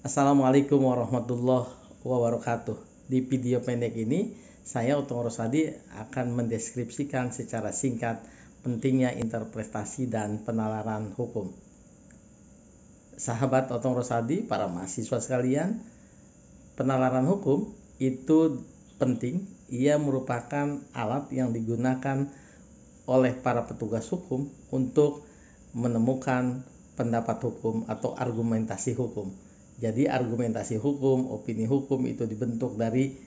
Assalamualaikum warahmatullahi wabarakatuh. Di video pendek ini, saya Otong Rosadi akan mendeskripsikan secara singkat pentingnya interpretasi dan penalaran hukum. Sahabat Otong Rosadi, para mahasiswa sekalian, penalaran hukum itu penting. Ia merupakan alat yang digunakan oleh para petugas hukum untuk menemukan pendapat hukum atau argumentasi hukum. Jadi argumentasi hukum, opini hukum itu dibentuk dari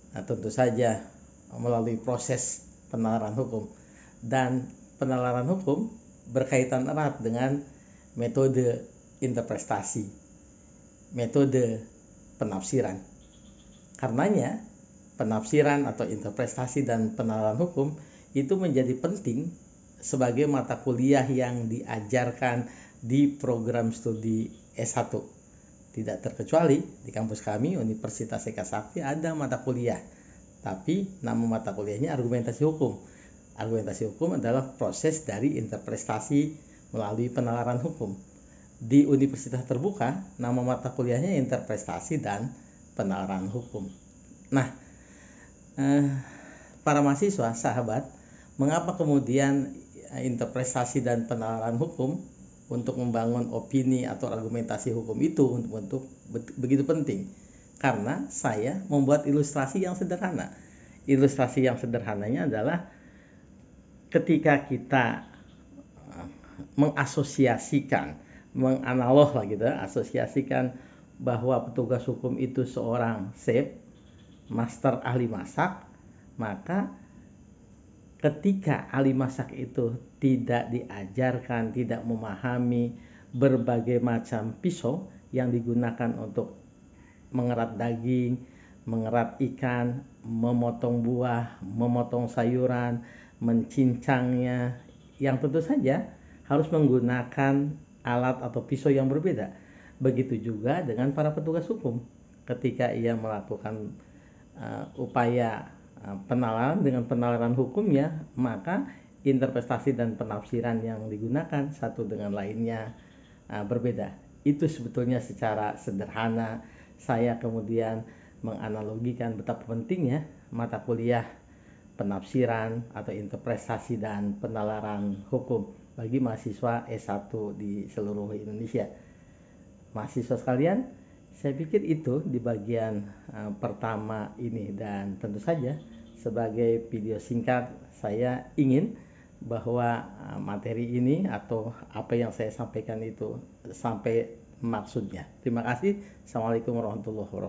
tentu saja melalui proses penalaran hukum. Dan penalaran hukum berkaitan erat dengan metode interpretasi, metode penafsiran. Karenanya penafsiran atau interpretasi dan penalaran hukum itu menjadi penting sebagai mata kuliah yang diajarkan di program studi S1. Tidak terkecuali di kampus kami, Universitas Eka Sakti, ada mata kuliah. Tapi nama mata kuliahnya argumentasi hukum. Argumentasi hukum adalah proses dari interpretasi melalui penalaran hukum. Di Universitas Terbuka, nama mata kuliahnya interpretasi dan penalaran hukum. Nah, para mahasiswa, sahabat, mengapa kemudian interpretasi dan penalaran hukum untuk membangun opini atau argumentasi hukum itu untuk begitu penting? Karena saya membuat ilustrasi yang sederhana. Ilustrasi yang sederhananya adalah ketika kita mengasosiasikan, menganalog lah gitu, asosiasikan bahwa petugas hukum itu seorang chef, master ahli masak, maka ketika ahli masak itu tidak diajarkan, tidak memahami berbagai macam pisau yang digunakan untuk mengerat daging, mengerat ikan, memotong buah, memotong sayuran, mencincangnya, yang tentu saja harus menggunakan alat atau pisau yang berbeda. Begitu juga dengan para petugas hukum. Ketika ia melakukan upaya penalaran dengan penalaran hukumnya, maka interpretasi dan penafsiran yang digunakan satu dengan lainnya berbeda. Itu sebetulnya secara sederhana saya kemudian menganalogikan betapa pentingnya mata kuliah penafsiran atau interpretasi dan penalaran hukum bagi mahasiswa S1 di seluruh Indonesia. Mahasiswa sekalian, saya pikir itu di bagian pertama ini, dan tentu saja sebagai video singkat saya ingin bahwa materi ini atau apa yang saya sampaikan itu sampai maksudnya. Terima kasih. Assalamualaikum warahmatullahi wabarakatuh.